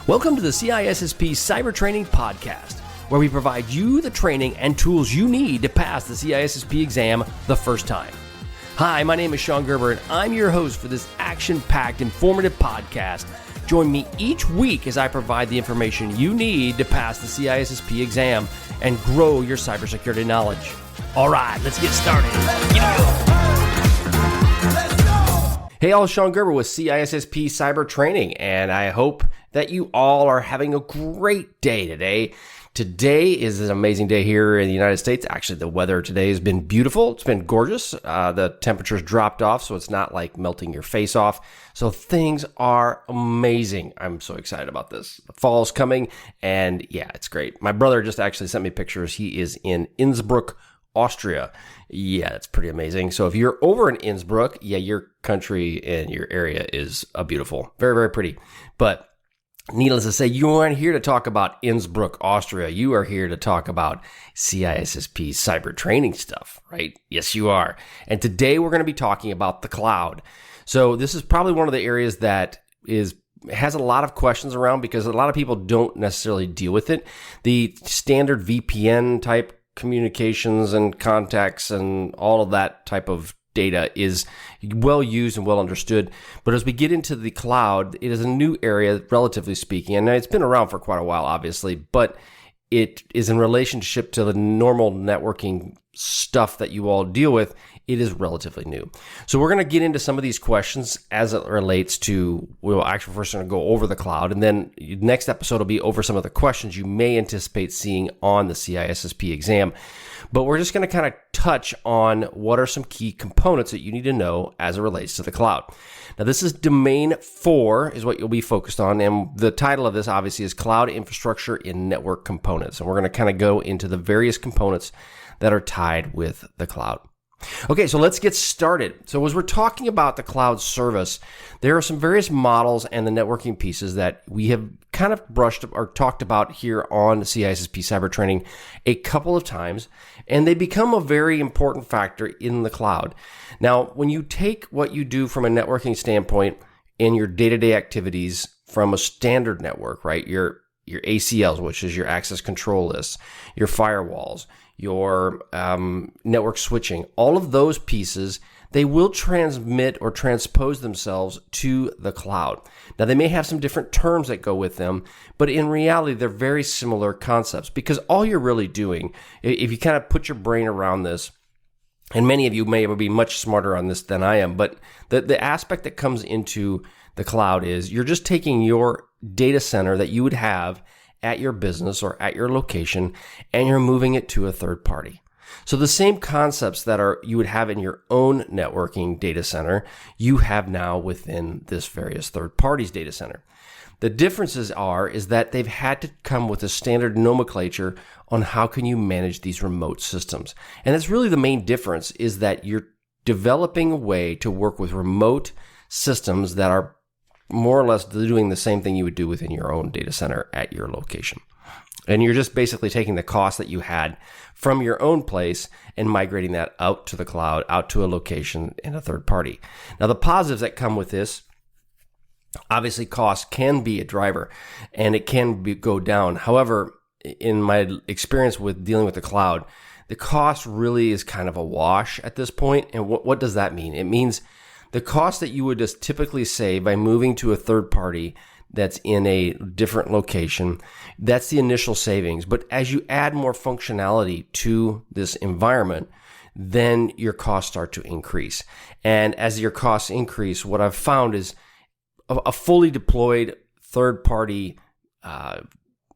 Welcome to the CISSP Cyber Training Podcast, where we provide you the training and tools you need to pass the CISSP exam the first time. Hi, my name is Sean Gerber, and I'm your host for this action-packed, informative podcast. Join me each week as I provide the information you need to pass the CISSP exam and grow your cybersecurity knowledge. All right, let's get started. Hey, all, Sean Gerber with CISSP Cyber Training, and I hope that you all are having a great day today. Today is an amazing day here in the United States. Actually, the weather today has been beautiful. It's been gorgeous. The temperature's dropped off, so it's not like melting your face off. So things are amazing. I'm so excited about this. The fall's coming, and yeah, it's great. My brother just actually sent me pictures. He is in Innsbruck, Austria. Yeah, it's pretty amazing. So if you're over in Innsbruck, yeah, your country and your area is beautiful. Very, very pretty. But needless to say, you aren't here to talk about Innsbruck, Austria. You are here to talk about CISSP cyber training stuff, right? Yes, you are. And today we're going to be talking about the cloud. So this is probably one of the areas that has a lot of questions around because a lot of people don't necessarily deal with it. The standard VPN type communications and contacts and all of that type of data is well used and well understood. But as we get into the cloud, it is a new area, relatively speaking. And it's been around for quite a while, obviously, but it is in relationship to the normal networking stuff that you all deal with. It is relatively new. So we're going to get into some of these questions as it relates to, we'll actually first going to go over the cloud, and then next episode will be over some of the questions you may anticipate seeing on the CISSP exam. But we're just going to kind of touch on what are some key components that you need to know as it relates to the cloud. Now, this is domain 4 is what you'll be focused on. And the title of this obviously is Cloud Infrastructure in Network Components. And we're going to kind of go into the various components that are tied with the cloud. Okay, so let's get started. So as we're talking about the cloud service, there are some various models and the networking pieces that we have kind of brushed or talked about here on CISSP Cyber Training a couple of times, and they become a very important factor in the cloud. Now, when you take what you do from a networking standpoint in your day-to-day activities from a standard network, right? Your ACLs, which is your access control lists, your firewalls, your network switching, all of those pieces, they will transmit or transpose themselves to the cloud. Now, they may have some different terms that go with them, but in reality, they're very similar concepts because all you're really doing, if you kind of put your brain around this, and many of you may be much smarter on this than I am, but the aspect that comes into the cloud is you're just taking your data center that you would have at your business or at your location, and you're moving it to a third party. So the same concepts that you would have in your own networking data center, you have now within this various third parties data center. The differences is that they've had to come with a standard nomenclature on how can you manage these remote systems. And that's really the main difference, is that you're developing a way to work with remote systems that are more or less doing the same thing you would do within your own data center at your location. And you're just basically taking the cost that you had from your own place and migrating that out to the cloud, out to a location in a third party. Now, the positives that come with this, obviously cost can be a driver and it can go down. However, in my experience with dealing with the cloud, the cost really is kind of a wash at this point. And what does that mean? It means the cost that you would just typically save by moving to a third party that's in a different location, that's the initial savings. But as you add more functionality to this environment, then your costs start to increase. And as your costs increase, what I've found is a fully deployed third party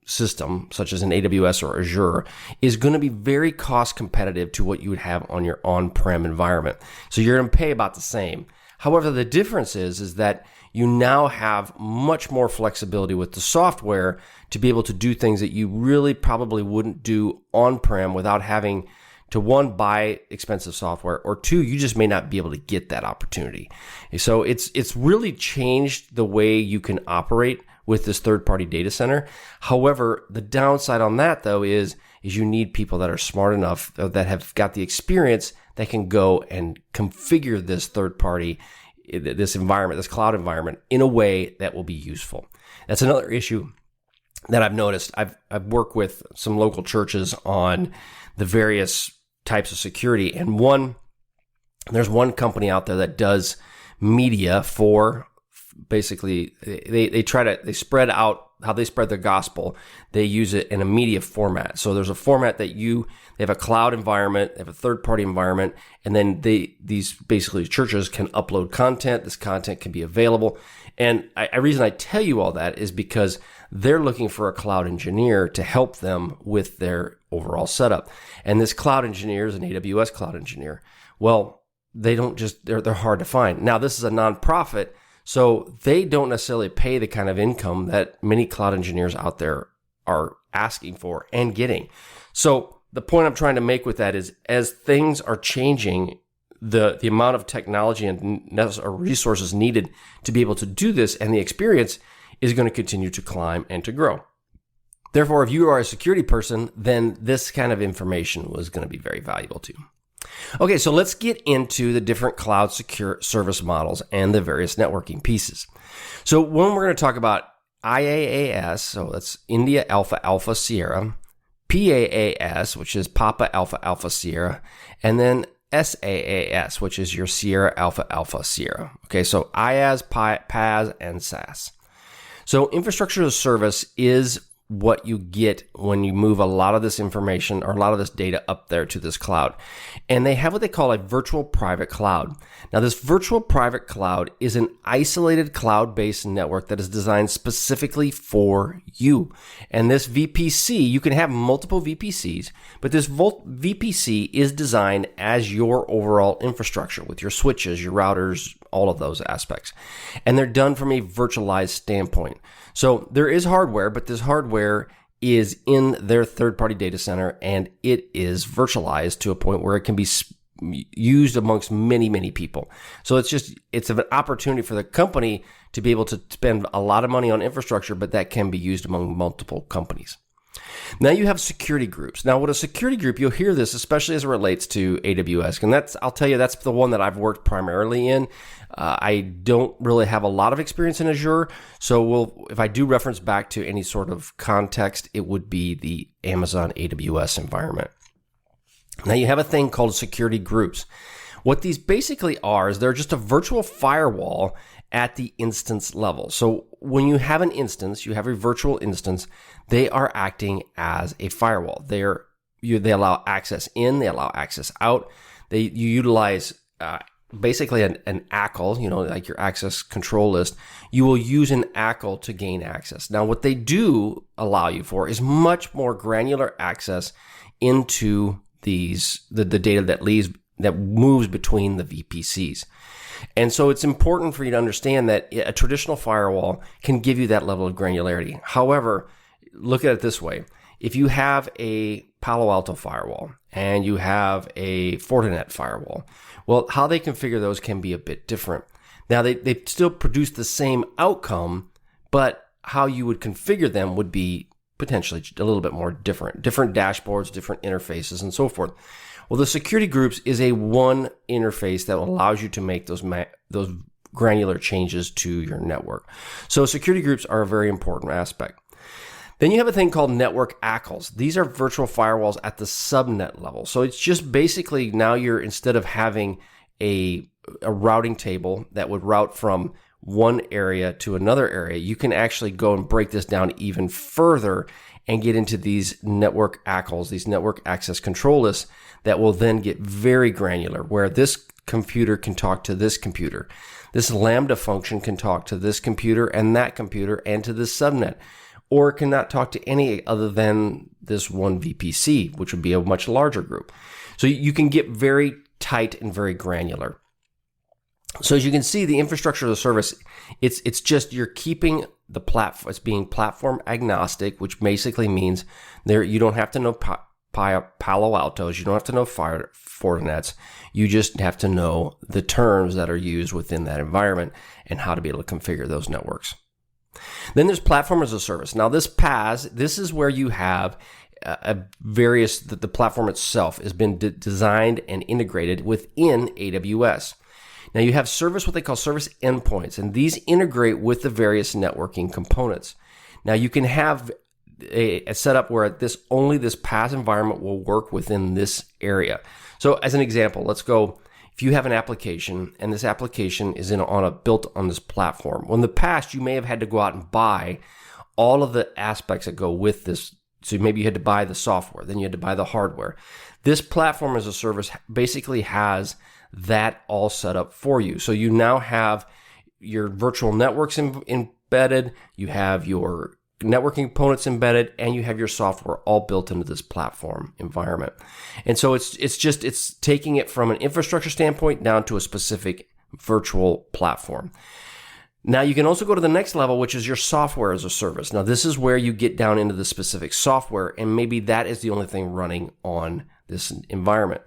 system, such as an AWS or Azure, is going to be very cost competitive to what you would have on your on-prem environment. So you're going to pay about the same. However, the difference is that you now have much more flexibility with the software to be able to do things that you really probably wouldn't do on-prem without having to, one, buy expensive software, or two, you just may not be able to get that opportunity. So it's really changed the way you can operate with this third-party data center. However, the downside on that, though, is you need people that are smart enough, that have got the experience, that can go and configure this third party this environment, this cloud environment, in a way that will be useful. That's another issue that I've noticed. I've worked with some local churches on the various types of security, and there's one company out there that does media for basically they spread out how they spread the gospel. They use it in a media format. So there's a format that they have a cloud environment, they have a third-party environment, and then these basically churches can upload content. This content can be available. And the reason I tell you all that is because they're looking for a cloud engineer to help them with their overall setup. And this cloud engineer is an AWS cloud engineer. Well, they're hard to find. Now, this is a nonprofit, so they don't necessarily pay the kind of income that many cloud engineers out there are asking for and getting. So the point I'm trying to make with that is, as things are changing, the amount of technology and resources needed to be able to do this, and the experience is going to continue to climb and to grow. Therefore, if you are a security person, then this kind of information was going to be very valuable to you. Okay, so let's get into the different cloud secure service models and the various networking pieces. So when we're going to talk about IaaS, so that's India Alpha Alpha Sierra, PAAS, which is Papa Alpha Alpha Sierra, and then SaaS, which is your Sierra Alpha Alpha Sierra. Okay, so IaaS, PaaS, and SaaS. So infrastructure as a service is what you get when you move a lot of this information or a lot of this data up there to this cloud. And they have what they call a virtual private cloud. Now, this virtual private cloud is an isolated cloud-based network that is designed specifically for you. And this VPC, you can have multiple VPCs, but this VPC is designed as your overall infrastructure with your switches, your routers, all of those aspects. And they're done from a virtualized standpoint. So there is hardware, but this hardware is in their third-party data center, and it is virtualized to a point where it can be used amongst many, many people. So it's an opportunity for the company to be able to spend a lot of money on infrastructure, but that can be used among multiple companies. Now you have security groups. Now, what a security group, you'll hear this, especially as it relates to AWS. And I'll tell you, that's the one that I've worked primarily in. I don't really have a lot of experience in Azure. So if I do reference back to any sort of context, it would be the Amazon AWS environment. Now you have a thing called security groups. What these basically are is they're just a virtual firewall at the instance level. So when you have an instance, you have a virtual instance, they are acting as a firewall. They allow access in, they allow access out. You utilize basically an ACL, like your access control list. You will use an ACL to gain access. Now, what they do allow you for is much more granular access into the data that moves between the VPCs. And so it's important for you to understand that a traditional firewall can give you that level of granularity. However, look at it this way. If you have a Palo Alto firewall and you have a Fortinet firewall, well, how they configure those can be a bit different. Now, they still produce the same outcome, but how you would configure them would be potentially a little bit more different dashboards, different interfaces, and so forth. Well, the security groups is a one interface that allows you to make those granular changes to your network. So security groups are a very important aspect. Then you have a thing called network ACLs. These are virtual firewalls at the subnet level. So it's just basically now instead of having a routing table that would route from one area to another area, you can actually go and break this down even further and get into these network ACLs, these network access control lists that will then get very granular, where this computer can talk to this computer. This Lambda function can talk to this computer and to this subnet, or it cannot talk to any other than this one VPC, which would be a much larger group. So you can get very tight and very granular. So as you can see, the infrastructure as a service, it's just you're keeping the platform, it's being platform agnostic, which basically means you don't have to know Palo Altos, you don't have to know Fortinets, you just have to know the terms that are used within that environment and how to be able to configure those networks. Then there's platform as a service. Now this PaaS, this is where you have the platform itself has been designed and integrated within AWS. Now you have what they call service endpoints, and these integrate with the various networking components. Now you can have a setup where only this PaaS environment will work within this area. So as an example, let's go. If you have an application and this application is built on this platform, well, in the past you may have had to go out and buy all of the aspects that go with this. So maybe you had to buy the software, then you had to buy the hardware. This platform as a service basically has that all set up for you. So you now have your virtual networks embedded, you have your networking components embedded, and you have your software all built into this platform environment. And so it's taking it from an infrastructure standpoint down to a specific virtual platform. Now you can also go to the next level, which is your software as a service. Now this is where you get down into the specific software, and maybe that is the only thing running on this environment.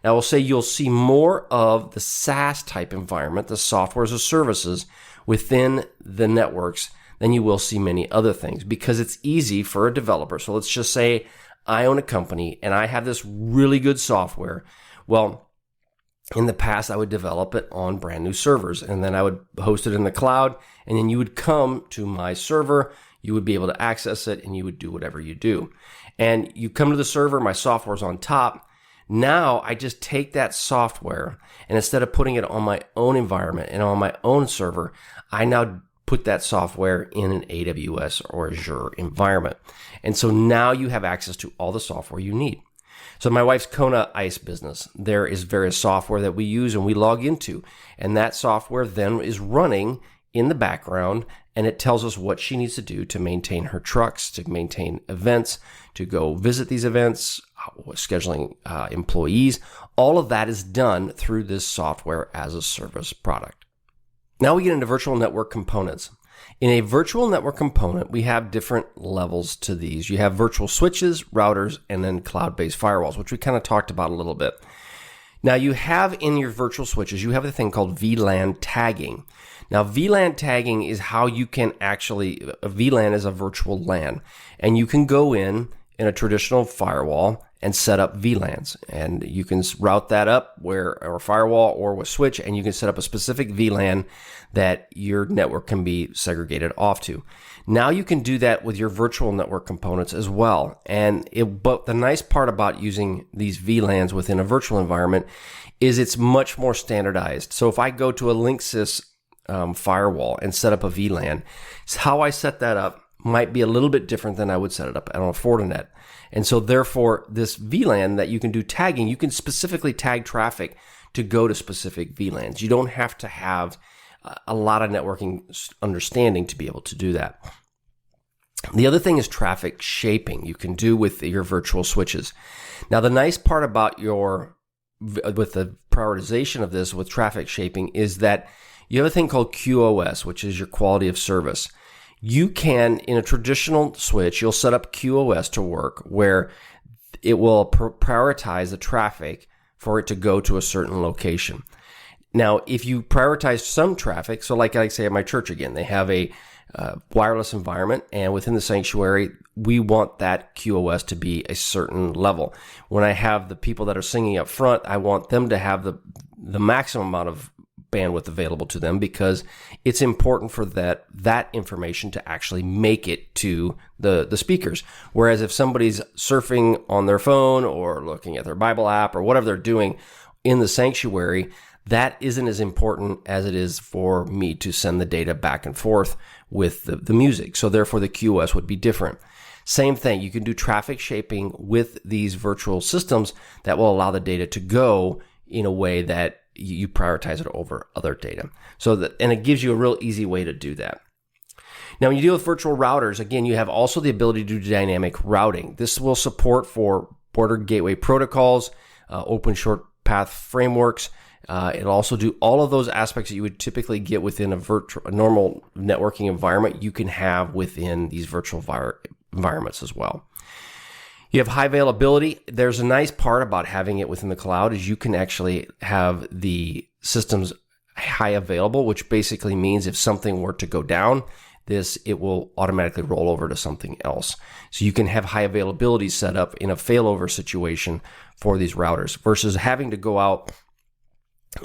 Now we'll say you'll see more of the SaaS type environment, the software as a services within the networks, than you will see many other things, because it's easy for a developer. So let's just say I own a company and I have this really good software. Well, in the past, I would develop it on brand new servers, and then I would host it in the cloud, and then you would come to my server, you would be able to access it, and you would do whatever you do. And you come to the server, my software's on top. Now I just take that software, and instead of putting it on my own environment and on my own server, I now put that software in an AWS or Azure environment. And so now you have access to all the software you need. So my wife's Kona ice business, there is various software that we use and we log into, and that software then is running in the background, and it tells us what she needs to do to maintain her trucks, to maintain events, to go visit these events, scheduling employees. All of that is done through this software as a service product. Now we get into virtual network components. In a virtual network component, we have different levels to these. You have virtual switches, routers, and then cloud-based firewalls, which we kind of talked about a little bit. Now you have in your virtual switches, you have a thing called VLAN tagging. Now VLAN tagging is how you can a VLAN is a virtual LAN, and you can go in a traditional firewall and set up VLANs, and you can route that up or firewall or with switch, and you can set up a specific VLAN that your network can be segregated off to. Now you can do that with your virtual network components as well. But the nice part about using these VLANs within a virtual environment is it's much more standardized. So if I go to a Linksys firewall and set up a VLAN, how I set that up might be a little bit different than I would set it up on a Fortinet. And so therefore, this VLAN that you can do tagging, you can specifically tag traffic to go to specific VLANs. You don't have to have a lot of networking understanding to be able to do that. The other thing is traffic shaping you can do with your virtual switches. Now, the nice part about with the prioritization of this with traffic shaping is that you have a thing called QoS, which is your quality of service. You can, in a traditional switch, you'll set up QoS to work where it will prioritize the traffic for it to go to a certain location. Now, if you prioritize some traffic, so like I say at my church again, they have a wireless environment, and within the sanctuary, we want that QoS to be a certain level. When I have the people that are singing up front, I want them to have the maximum amount of bandwidth available to them, because it's important for that information to actually make it to the speakers. Whereas if somebody's surfing on their phone or looking at their Bible app or whatever they're doing in the sanctuary, that isn't as important as it is for me to send the data back and forth with the music. So therefore the QoS would be different. Same thing, you can do traffic shaping with these virtual systems that will allow the data to go in a way that you prioritize it over other data. And it gives you a real easy way to do that. Now, when you deal with virtual routers, again, you have also the ability to do dynamic routing. This will support for border gateway protocols, open short path frameworks. It'll also do all of those aspects that you would typically get within a normal networking environment. You can have within these virtual environments as well. You have high availability. There's a nice part about having it within the cloud is you can actually have the systems high available, which basically means if something were to go down, it will automatically roll over to something else. So you can have high availability set up in a failover situation for these routers versus having to go out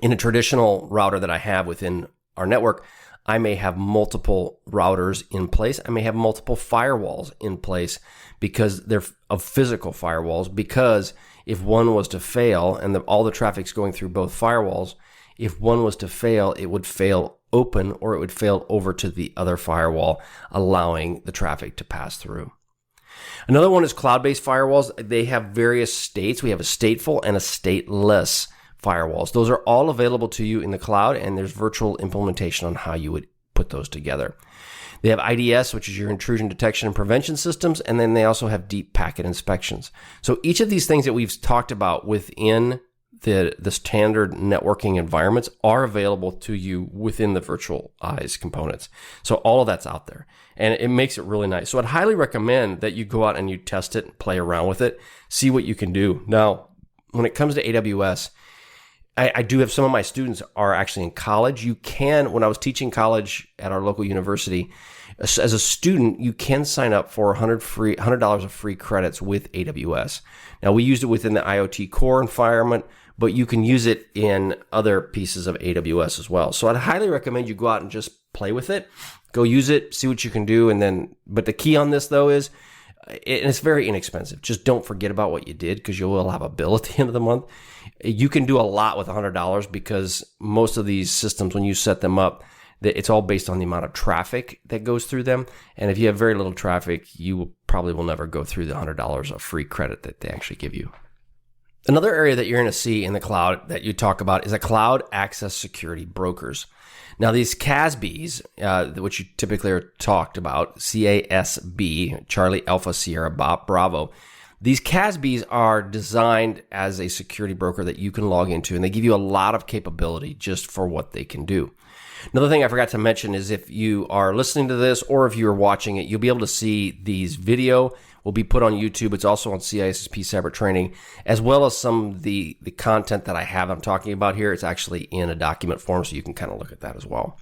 In a traditional router that I have within our network, I may have multiple routers in place. I may have multiple firewalls in place because they're of physical firewalls, because if one was to fail and all the traffic's going through both firewalls, if one was to fail, it would fail open or it would fail over to the other firewall, allowing the traffic to pass through. Another one is cloud-based firewalls. They have various states. We have a stateful and a stateless firewalls. Those are all available to you in the cloud, and there's virtual implementation on how you would put those together. They have IDS, which is your intrusion detection and prevention systems, and then they also have deep packet inspections. So each of these things that we've talked about within the standard networking environments are available to you within the virtualized components. So all of that's out there, and it makes it really nice. So I'd highly recommend that you go out and you test it, play around with it, see what you can do. Now, when it comes to AWS, I do have some of my students are actually in college. You can, when I was teaching college at our local university, as a student, you can sign up for $100 of free credits with AWS. Now, we used it within the IoT core environment, but you can use it in other pieces of AWS as well. So I'd highly recommend you go out and just play with it, go use it, see what you can do. But the key on this though is, and it's very inexpensive. Just don't forget about what you did, because you will have a bill at the end of the month. You can do a lot with $100 because most of these systems, when you set them up, it's all based on the amount of traffic that goes through them. And if you have very little traffic, you probably will never go through the $100 of free credit that they actually give you. Another area that you're going to see in the cloud that you talk about is a cloud access security brokers. Now, these CASBs, which you typically are talked about, CASB, Charlie Alpha Sierra Bravo, these CASBs are designed as a security broker that you can log into, and they give you a lot of capability just for what they can do. Another thing I forgot to mention is if you are listening to this or if you are watching it, you'll be able to see these video will be put on YouTube. It's also on CISSP Cyber Training, as well as some of the content that I'm talking about here. It's actually in a document form, so you can kind of look at that as well.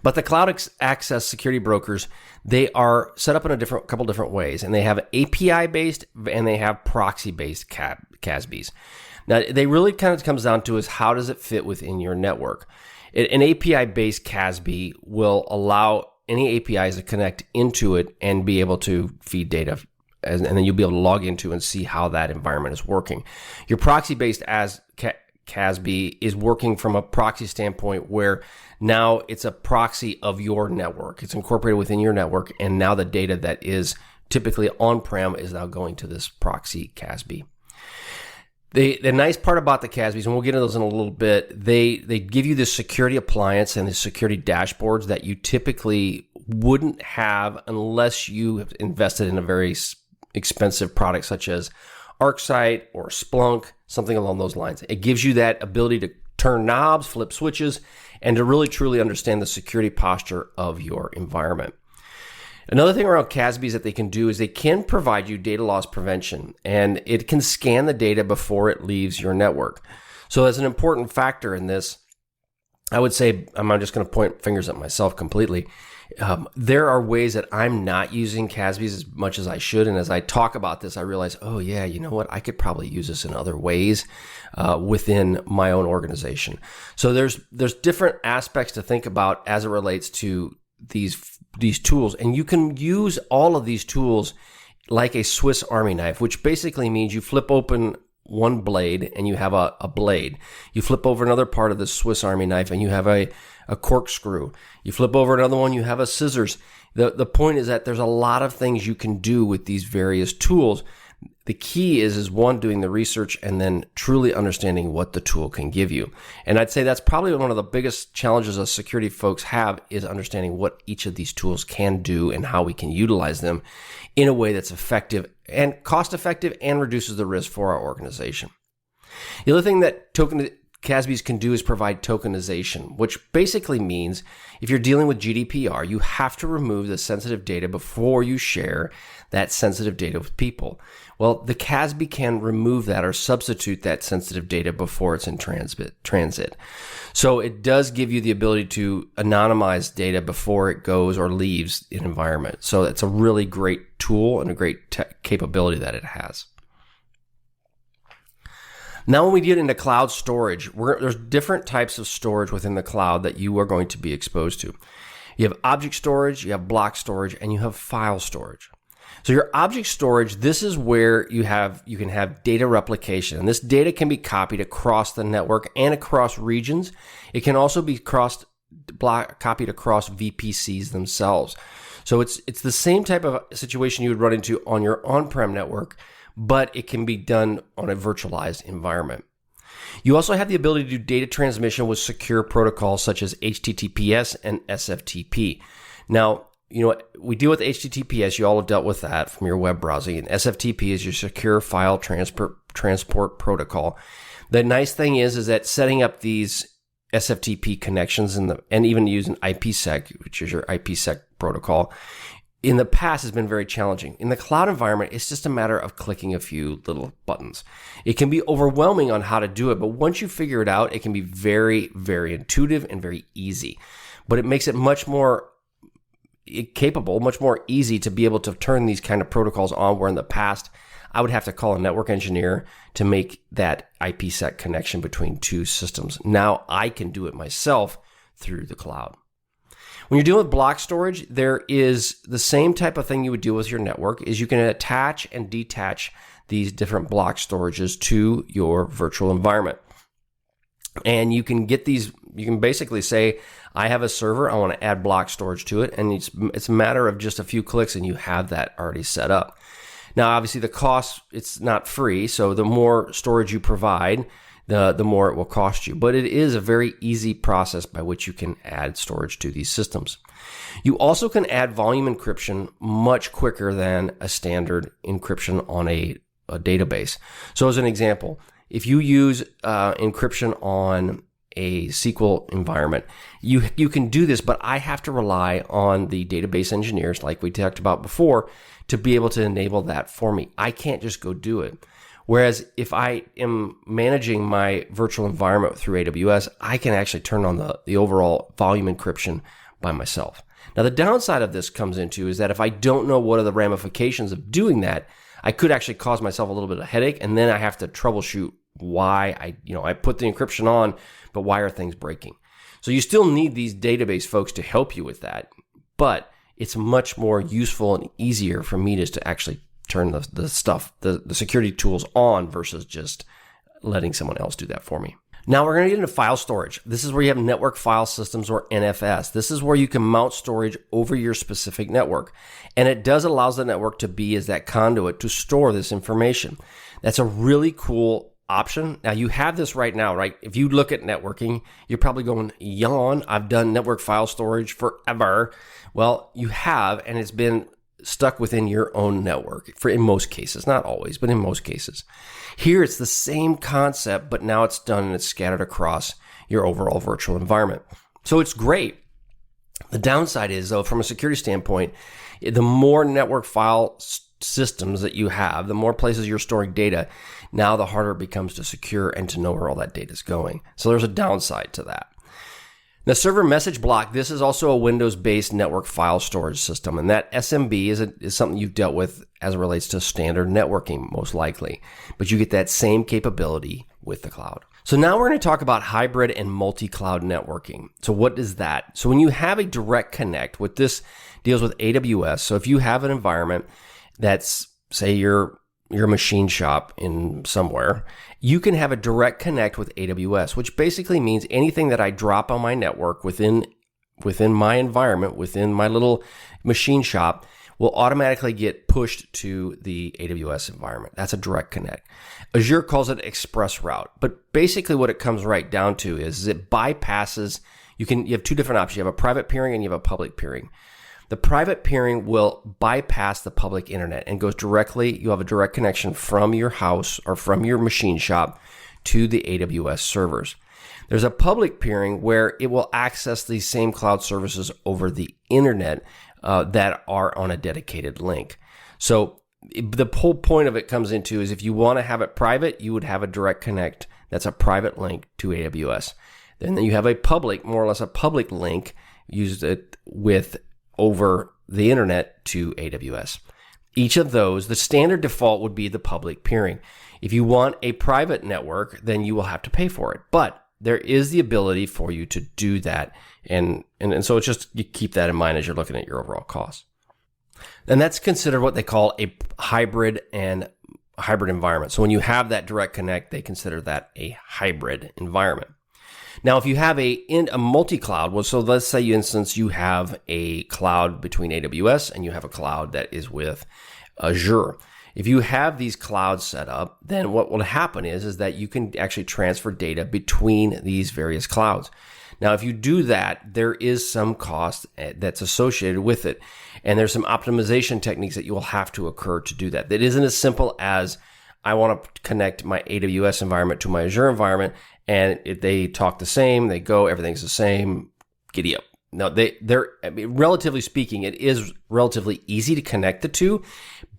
But the cloud access security brokers, they are set up in a couple different ways, and they have API-based and they have proxy-based CASBs. Now, they really kind of comes down to is how does it fit within your network? An API-based CASB will allow any APIs to connect into it and be able to feed data, and then you'll be able to log into and see how that environment is working. Your proxy-based CASB is working from a proxy standpoint where now it's a proxy of your network. It's incorporated within your network, and now the data that is typically on-prem is now going to this proxy CASB. The nice part about the CASBs, and we'll get into those in a little bit, they give you this security appliance and the security dashboards that you typically wouldn't have unless you have invested in a very expensive product such as ArcSight or Splunk, something along those lines. It gives you that ability to turn knobs, flip switches, and to really truly understand the security posture of your environment. Another thing around CASBs that they can do is they can provide you data loss prevention, and it can scan the data before it leaves your network. So that's an important factor in this. I would say, I'm just going to point fingers at myself completely. There are ways that I'm not using CASBs as much as I should. And as I talk about this, I realize, oh yeah, you know what? I could probably use this in other ways within my own organization. So there's different aspects to think about as it relates to these tools. And you can use all of these tools like a Swiss Army knife, which basically means you flip open one blade and you have a blade. You flip over another part of the Swiss Army knife and you have a corkscrew. You flip over another one, you have a scissors. The point is that there's a lot of things you can do with these various tools. The key is one, doing the research and then truly understanding what the tool can give you. And I'd say that's probably one of the biggest challenges us security folks have, is understanding what each of these tools can do and how we can utilize them in a way that's effective and cost effective and reduces the risk for our organization. The other thing that CASBs can do is provide tokenization, which basically means if you're dealing with GDPR, you have to remove the sensitive data before you share that sensitive data with people. Well, the CASB can remove that or substitute that sensitive data before it's in transit. So it does give you the ability to anonymize data before it goes or leaves an environment. So it's a really great tool and a great capability that it has. Now, when we get into cloud storage, there's different types of storage within the cloud that you are going to be exposed to. You have object storage, you have block storage, and you have file storage. So your object storage, this is where you can have data replication. And this data can be copied across the network and across regions. It can also be copied across VPCs themselves. So it's the same type of situation you would run into on your on-prem network, but it can be done on a virtualized environment. You also have the ability to do data transmission with secure protocols such as HTTPS and SFTP. Now, we deal with HTTPS. You all have dealt with that from your web browsing. And SFTP is your secure file transport protocol. The nice thing is that setting up these SFTP connections and even using IPsec, which is your IPsec protocol, in the past has been very challenging. In the cloud environment, it's just a matter of clicking a few little buttons. It can be overwhelming on how to do it, but once you figure it out, it can be very, very intuitive and very easy. But it makes it much more capable, much more easy to be able to turn these kind of protocols on, where in the past, I would have to call a network engineer to make that IPsec connection between two systems. Now I can do it myself through the cloud. When you're dealing with block storage, there is the same type of thing you would do with your network, is you can attach and detach these different block storages to your virtual environment. And you can get these, you can basically say, I have a server, I want to add block storage to it, and it's a matter of just a few clicks and you have that already set up. Now, obviously the cost, it's not free, so the more storage you provide, the more it will cost you. But it is a very easy process by which you can add storage to these systems. You also can add volume encryption much quicker than a standard encryption on a database. So as an example, if you use encryption on a SQL environment, you can do this, but I have to rely on the database engineers, like we talked about before, to be able to enable that for me. I can't just go do it. Whereas if I am managing my virtual environment through AWS, I can actually turn on the overall volume encryption by myself. Now, the downside of this comes into is that if I don't know what are the ramifications of doing that, I could actually cause myself a little bit of headache, and then I have to troubleshoot why I put the encryption on, but why are things breaking? So you still need these database folks to help you with that, but it's much more useful and easier for me just to actually turn the security tools on versus just letting someone else do that for me. Now we're going to get into file storage. This is where you have network file systems, or NFS. This is where you can mount storage over your specific network. And it allows the network to be as that conduit to store this information. That's a really cool option. Now you have this right now, right? If you look at networking, you're probably going, yawn, I've done network file storage forever. Well, you have, and it's been stuck within your own network in most cases, not always, but in most cases. Here it's the same concept, but now it's done and it's scattered across your overall virtual environment. So it's great. The downside is, though, from a security standpoint, the more network file systems that you have, the more places you're storing data, now the harder it becomes to secure and to know where all that data is going. So there's a downside to that. The server message block, this is also a Windows-based network file storage system, and that SMB is something you've dealt with as it relates to standard networking, most likely. But you get that same capability with the cloud. So now we're going to talk about hybrid and multi-cloud networking. So what is that? So when you have a direct connect, what this deals with AWS, so if you have an environment that's, say, your machine shop in somewhere, you can have a direct connect with AWS, which basically means anything that I drop on my network within my environment, within my little machine shop, will automatically get pushed to the AWS environment. That's a direct connect. Azure calls it express route, but basically what it comes right down to is it bypasses, you have two different options. You have a private peering and you have a public peering. The private peering will bypass the public internet and goes directly, you have a direct connection from your house or from your machine shop to the AWS servers. There's a public peering where it will access these same cloud services over the internet that are on a dedicated link. So the whole point of it comes into is if you want to have it private, you would have a direct connect that's a private link to AWS. Then you have a public, more or less a public link, used it with over the internet to AWS. Each of those, the standard default would be the public peering. If you want a private network, then you will have to pay for it. But there is the ability for you to do that. And so it's just, you keep that in mind as you're looking at your overall costs. And that's considered what they call a hybrid environment. So when you have that direct connect, they consider that a hybrid environment. Now, if you have a multi-cloud, well, so let's say, for instance, you have a cloud between AWS and you have a cloud that is with Azure. If you have these clouds set up, then what will happen is that you can actually transfer data between these various clouds. Now, if you do that, there is some cost that's associated with it. And there's some optimization techniques that you will have to occur to do that. That isn't as simple as I want to connect my AWS environment to my Azure environment, and if they talk the same, they go, everything's the same, giddy up. No, relatively speaking, it is relatively easy to connect the two.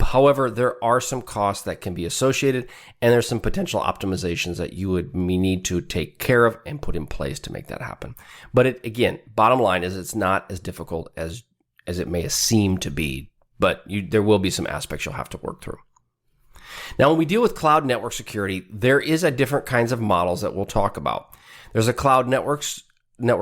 However, there are some costs that can be associated, and there's some potential optimizations that you would need to take care of and put in place to make that happen. But again, bottom line is it's not as difficult as it may seem to be, but there will be some aspects you'll have to work through. Now, when we deal with cloud network security, there is a different kinds of models that we'll talk about. There's a cloud network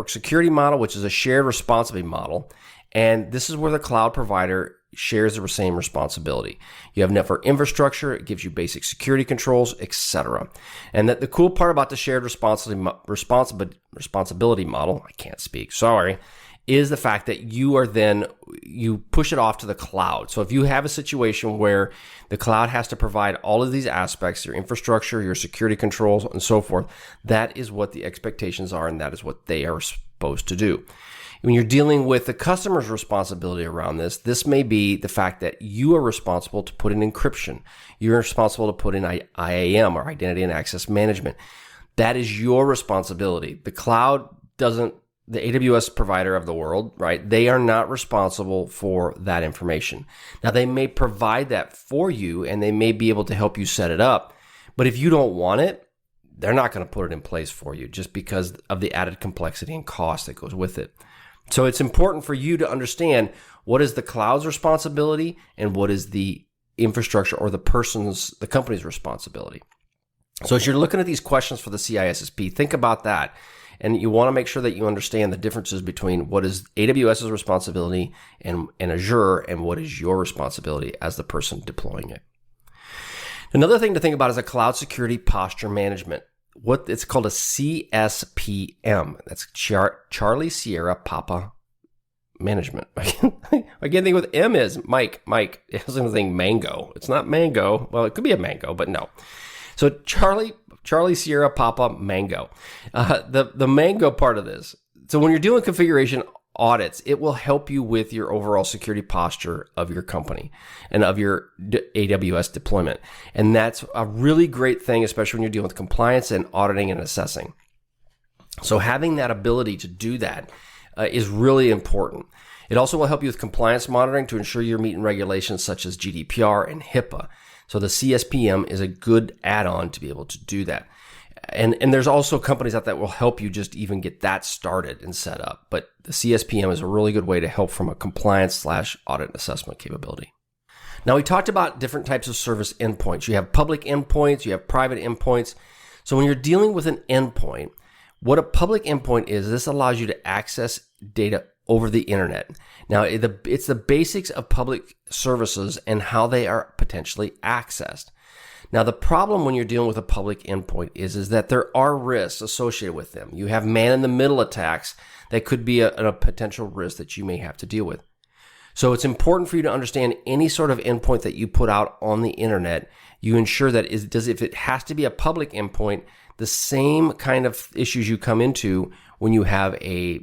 security model, which is a shared responsibility model. And this is where the cloud provider shares the same responsibility. You have network infrastructure, it gives you basic security controls, etc. And that the cool part about the shared responsibility model, I can't speak, sorry, is the fact that you push it off to the cloud. So if you have a situation where the cloud has to provide all of these aspects, your infrastructure, your security controls, and so forth, that is what the expectations are, and that is what they are supposed to do. When you're dealing with the customer's responsibility around this may be the fact that you are responsible to put in encryption. You're responsible to put in IAM, or identity and access management. That is your responsibility. The cloud doesn't, the AWS provider of the world, right? They are not responsible for that information. Now, they may provide that for you and they may be able to help you set it up. But if you don't want it, they're not going to put it in place for you just because of the added complexity and cost that goes with it. So it's important for you to understand what is the cloud's responsibility and what is the infrastructure or the company's responsibility. So as you're looking at these questions for the CISSP, think about that. And you want to make sure that you understand the differences between what is AWS's responsibility and Azure and what is your responsibility as the person deploying it. Another thing to think about is a cloud security posture management. What it's called a CSPM. That's Charlie Sierra Papa Management. I can't think what M is. Mike. I was going to think mango. It's not mango. Well, it could be a mango, but no. So Charlie Sierra Papa Mango. The mango part of this. So when you're doing configuration audits, it will help you with your overall security posture of your company and of your AWS deployment. And that's a really great thing, especially when you're dealing with compliance and auditing and assessing. So having that ability to do that is really important. It also will help you with compliance monitoring to ensure you're meeting regulations such as GDPR and HIPAA. So the CSPM is a good add-on to be able to do that. And there's also companies out there that will help you just even get that started and set up. But the CSPM is a really good way to help from a compliance/audit assessment capability. Now, we talked about different types of service endpoints. You have public endpoints, you have private endpoints. So when you're dealing with an endpoint, what a public endpoint is, this allows you to access data over the internet. Now, it's the basics of public services and how they are potentially accessed. Now, the problem when you're dealing with a public endpoint is that there are risks associated with them. You have man-in-the-middle attacks that could be a potential risk that you may have to deal with. So it's important for you to understand any sort of endpoint that you put out on the internet, you ensure that if it has to be a public endpoint, the same kind of issues you come into when you have a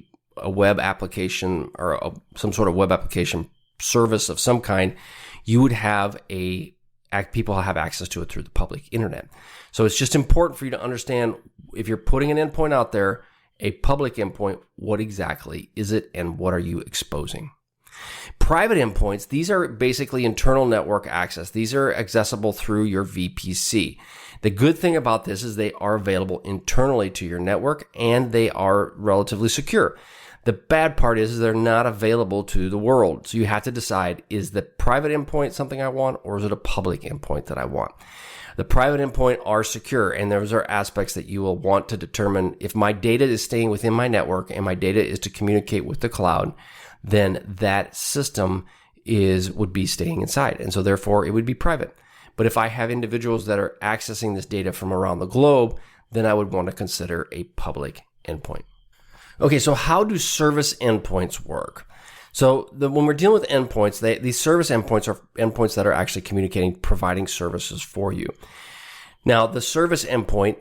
web application or some sort of web application service of some kind, you would have people have access to it through the public internet. So it's just important for you to understand if you're putting an endpoint out there, a public endpoint, what exactly is it and what are you exposing? Private endpoints, these are basically internal network access. These are accessible through your VPC. The good thing about this is they are available internally to your network and they are relatively secure. The bad part is they're not available to the world. So you have to decide, is the private endpoint something I want, or is it a public endpoint that I want? The private endpoint are secure, and those are aspects that you will want to determine. If my data is staying within my network and my data is to communicate with the cloud, then that system would be staying inside. And so therefore it would be private. But if I have individuals that are accessing this data from around the globe, then I would want to consider a public endpoint. Okay, so how do service endpoints work? So when we're dealing with endpoints, these service endpoints are endpoints that are actually communicating, providing services for you. Now, the service endpoint,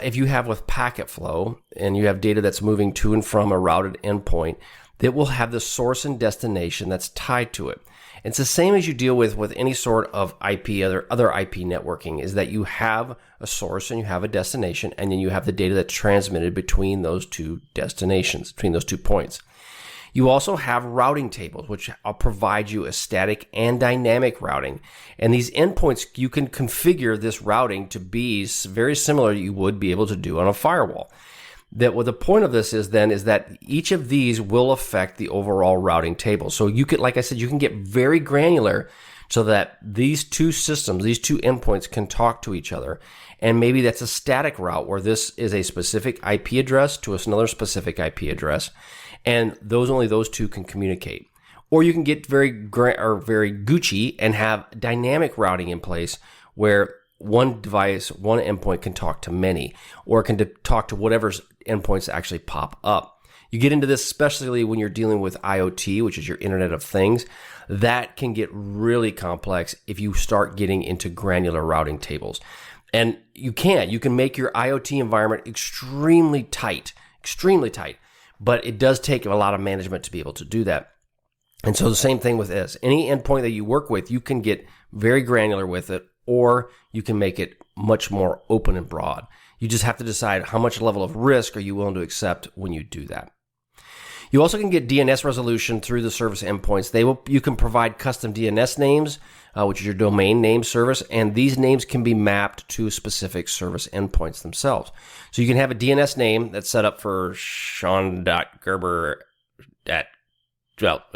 if you have with packet flow and you have data that's moving to and from a routed endpoint, that will have the source and destination that's tied to it. It's the same as you deal with any sort of IP, other IP networking, is that you have a source and you have a destination, and then you have the data that's transmitted between those two destinations, between those 2 points. You also have routing tables, which will provide you a static and dynamic routing. And these endpoints, you can configure this routing to be very similar to you would be able to do on a firewall. The point of this is that each of these will affect the overall routing table. So you could, like I said, you can get very granular so that these two systems, these two endpoints can talk to each other. And maybe that's a static route where this is a specific IP address to another specific IP address. And only those two can communicate. Or you can get very Gucci and have dynamic routing in place where one device, one endpoint can talk to many, or can talk to whatever endpoints actually pop up. You get into this especially when you're dealing with IoT, which is your Internet of Things. That can get really complex if you start getting into granular routing tables. And you can make your IoT environment extremely tight, but it does take a lot of management to be able to do that. And so the same thing with this. Any endpoint that you work with, you can get very granular with it, or you can make it much more open and broad. You just have to decide how much level of risk are you willing to accept when you do that. You also can get DNS resolution through the service endpoints. You can provide custom DNS names, which is your domain name service, and these names can be mapped to specific service endpoints themselves. So you can have a DNS name that's set up for Sean.Gerber at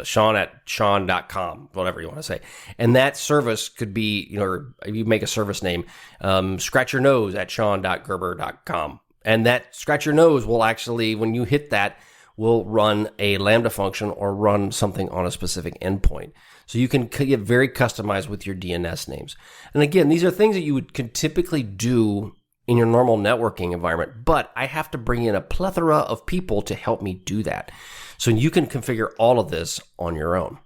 Sean@Sean.com, whatever you want to say. And that service could be, you make a service name, scratch your nose at Sean.Gerber.com. And that scratch your nose will actually, when you hit that, will run a Lambda function or run something on a specific endpoint. So you can get very customized with your DNS names. And again, these are things that you could typically do in your normal networking environment, but I have to bring in a plethora of people to help me do that. So you can configure all of this on your own.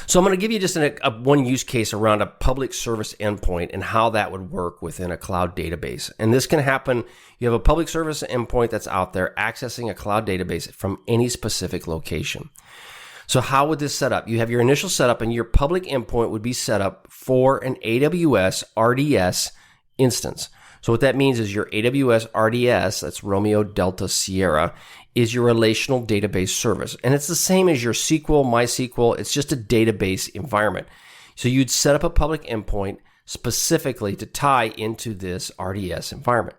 So I'm going to give you just one use case around a public service endpoint and how that would work within a cloud database. And this can happen. You have a public service endpoint that's out there accessing a cloud database from any specific location. So how would this set up? You have your initial setup, and your public endpoint would be set up for an AWS RDS instance. So what that means is your AWS RDS, that's Romeo Delta Sierra, is your relational database service. And it's the same as your SQL, MySQL. It's just a database environment. So you'd set up a public endpoint specifically to tie into this RDS environment.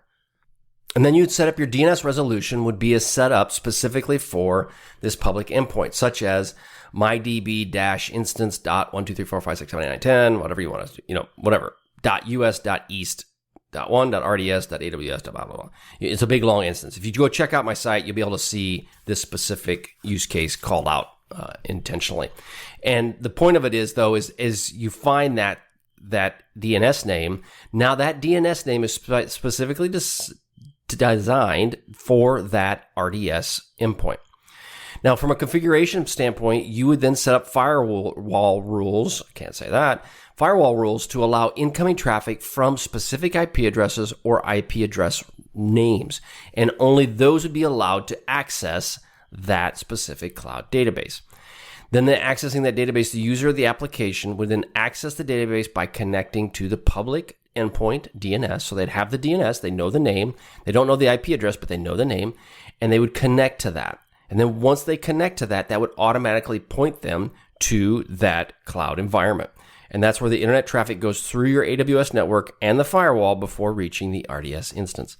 And then you'd set up your DNS resolution would be a setup specifically for this public endpoint, such as mydb-instance.12345678910, whatever you want to, whatever, .us.east. .1.rds.aws. Blah, blah, blah. It's a big, long instance. If you go check out my site, you'll be able to see this specific use case called out intentionally. And the point of it is, though, is you find that DNS name. Now, that DNS name is specifically designed for that RDS endpoint. Now, from a configuration standpoint, you would then set up firewall rules. I can't say that. Firewall rules to allow incoming traffic from specific IP addresses or IP address names. And only those would be allowed to access that specific cloud database. Then accessing that database, the user of the application would then access the database by connecting to the public endpoint DNS. So they'd have the DNS, they know the name. They don't know the IP address, but they know the name. And they would connect to that. And then once they connect to that, that would automatically point them to that cloud environment. And that's where the internet traffic goes through your AWS network and the firewall before reaching the RDS instance.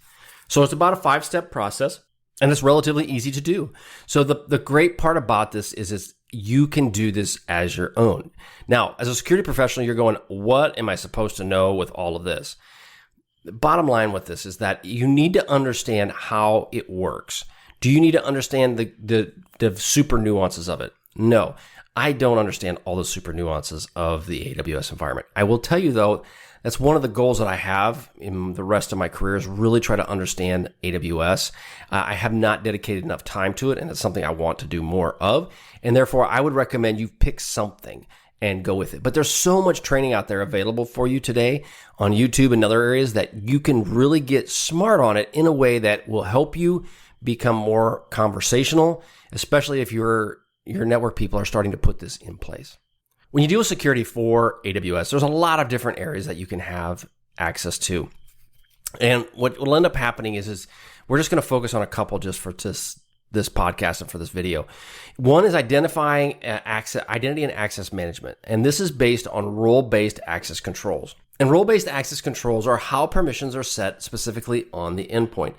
So it's about a 5-step process. And it's relatively easy to do. So the great part about this is you can do this as your own. Now, as a security professional, you're going, what am I supposed to know with all of this? The bottom line with this is that you need to understand how it works. Do you need to understand the super nuances of it? No, I don't understand all the super nuances of the AWS environment. I will tell you though, that's one of the goals that I have in the rest of my career is really try to understand AWS. I have not dedicated enough time to it, and it's something I want to do more of. And therefore, I would recommend you pick something and go with it. But there's so much training out there available for you today on YouTube and other areas that you can really get smart on it in a way that will help you become more conversational, especially if your network people are starting to put this in place. When you deal with security for AWS, there's a lot of different areas that you can have access to. And what will end up happening is we're just going to focus on a couple just for this podcast and for this video. One is identifying identity and access management. And this is based on role-based access controls. And role-based access controls are how permissions are set specifically on the endpoint.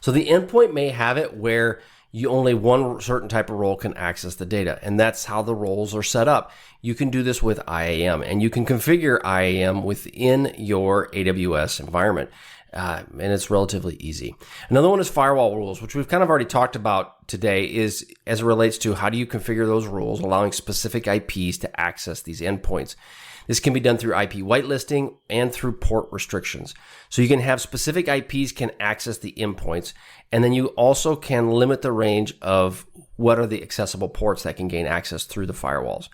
So the endpoint may have it where only one certain type of role can access the data, and that's how the roles are set up. You can do this with IAM, and you can configure IAM within your AWS environment, and it's relatively easy. Another one is firewall rules, which we've kind of already talked about today, is as it relates to how do you configure those rules, allowing specific IPs to access these endpoints. This can be done through IP whitelisting and through port restrictions. So you can have specific IPs can access the endpoints, and then you also can limit the range of what are the accessible ports that can gain access through the firewalls.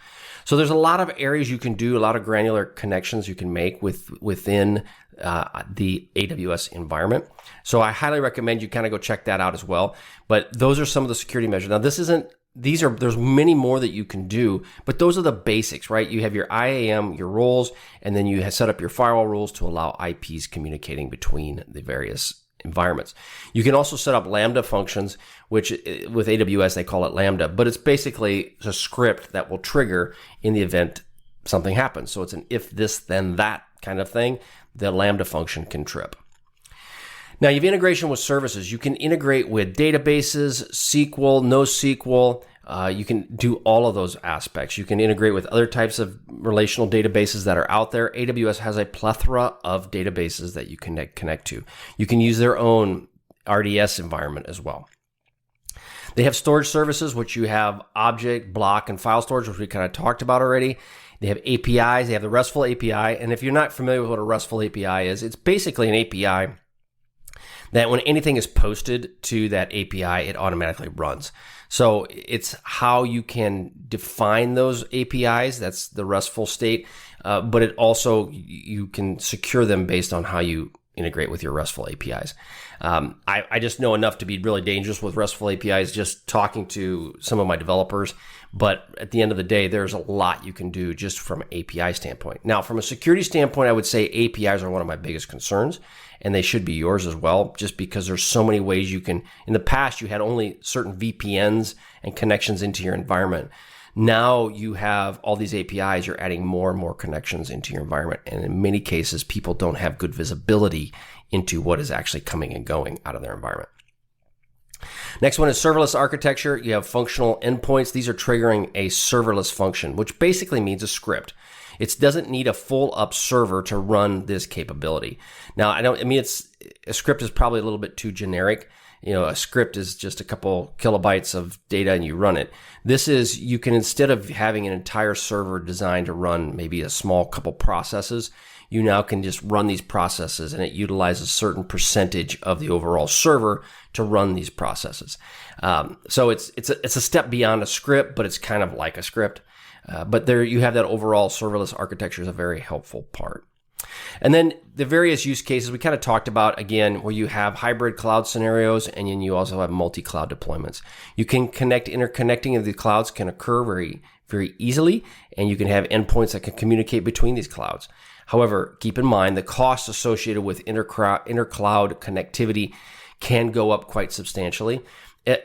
So there's a lot of areas you can do, a lot of granular connections you can make within the AWS environment. So I highly recommend you kind of go check that out as well. But those are some of the security measures. Now there's many more that you can do, but those are the basics, right? You have your IAM, your roles, and then you have set up your firewall rules to allow IPs communicating between the various environments. You can also set up Lambda functions, which with AWS, they call it Lambda, but it's basically a script that will trigger in the event something happens. So it's an if this, then that kind of thing. The Lambda function can trip. Now, you have integration with services. You can integrate with databases, SQL, NoSQL. You can do all of those aspects. You can integrate with other types of relational databases that are out there. AWS has a plethora of databases that you can connect to. You can use their own RDS environment as well. They have storage services, which you have object, block, and file storage, which we kind of talked about already. They have APIs. They have the RESTful API. And if you're not familiar with what a RESTful API is, it's basically an API that when anything is posted to that API, it automatically runs. So it's how you can define those APIs. That's the RESTful state. But it also, you can secure them based on how you integrate with your RESTful APIs. I just know enough to be really dangerous with RESTful APIs, just talking to some of my developers. But at the end of the day, there's a lot you can do just from an API standpoint. Now, from a security standpoint, I would say APIs are one of my biggest concerns, and they should be yours as well, just because there's so many ways you can. In the past, you had only certain VPNs and connections into your environment. Now you have all these APIs, you're adding more and more connections into your environment. And in many cases, people don't have good visibility into what is actually coming and going out of their environment. Next one is serverless architecture. You have functional endpoints. These are triggering a serverless function, which basically means a script. It doesn't need a full up server to run this capability. Now, a script is probably a little bit too generic. A script is just a couple kilobytes of data and you run it. This is, you can, instead of having an entire server designed to run maybe a small couple processes, you now can just run these processes, and it utilizes a certain percentage of the overall server to run these processes. So it's a step beyond a script, but it's kind of like a script. But there you have that overall serverless architecture is a very helpful part. And then the various use cases we kind of talked about, again, where you have hybrid cloud scenarios, and then you also have multi-cloud deployments. You can interconnecting of the clouds can occur very, very easily, and you can have endpoints that can communicate between these clouds. However, keep in mind the costs associated with intercloud connectivity can go up quite substantially,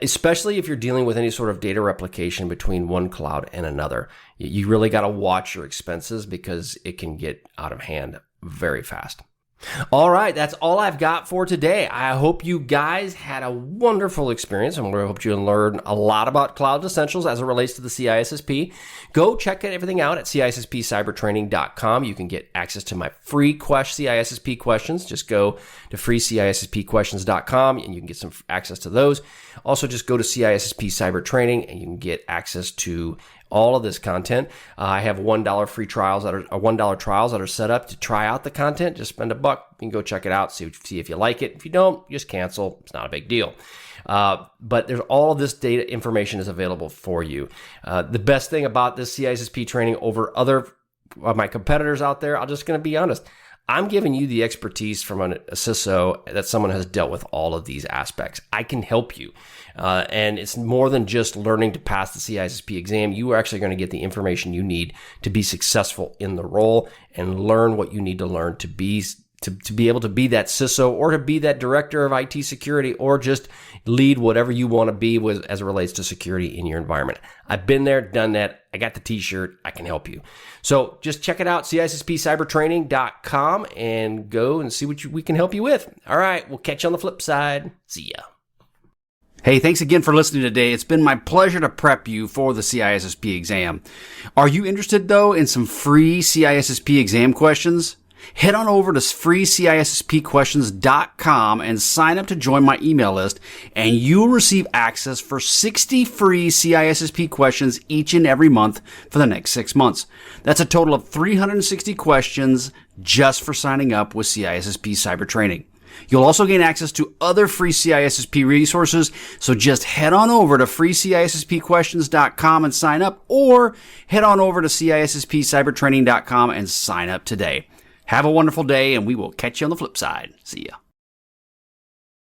especially if you're dealing with any sort of data replication between one cloud and another. You really got to watch your expenses because it can get out of hand very fast. All right, that's all I've got for today. I hope you guys had a wonderful experience, and I hope you learned a lot about Cloud Essentials as it relates to the CISSP. Go check everything out at CISSPcybertraining.com. You can get access to my free CISSP questions. Just go to freeCISSPquestions.com, and you can get some access to those. Also, just go to CISSP Cyber Training, and you can get access to all of this content. I have $1 free trials that are $1 trials that are set up to try out the content. Just spend $1. You can go check it out, see if you like it. If you don't, just cancel. It's not a big deal. But there's all of this data information is available for you. The best thing about this CISSP training over other of my competitors out there, I'm just going to be honest. I'm giving you the expertise from a CISO that someone has dealt with all of these aspects. I can help you. And it's more than just learning to pass the CISSP exam. You are actually going to get the information you need to be successful in the role and learn what you need to learn to be able to be that CISO or to be that director of IT security or just lead whatever you want to be as it relates to security in your environment. I've been there, done that. I got the t-shirt. I can help you. So just check it out, CISSPcybertraining.com, and go and see what we can help you with. All right, we'll catch you on the flip side. See ya. Hey, thanks again for listening today. It's been my pleasure to prep you for the CISSP exam. Are you interested, though, in some free CISSP exam questions? Head on over to freeCISSPquestions.com and sign up to join my email list, and you'll receive access for 60 free CISSP questions each and every month for the next 6 months. That's a total of 360 questions just for signing up with CISSP Cyber Training. You'll also gain access to other free CISSP resources, so just head on over to freeCISSPquestions.com and sign up, or head on over to CISSPcybertraining.com and sign up today. Have a wonderful day, and we will catch you on the flip side. See ya.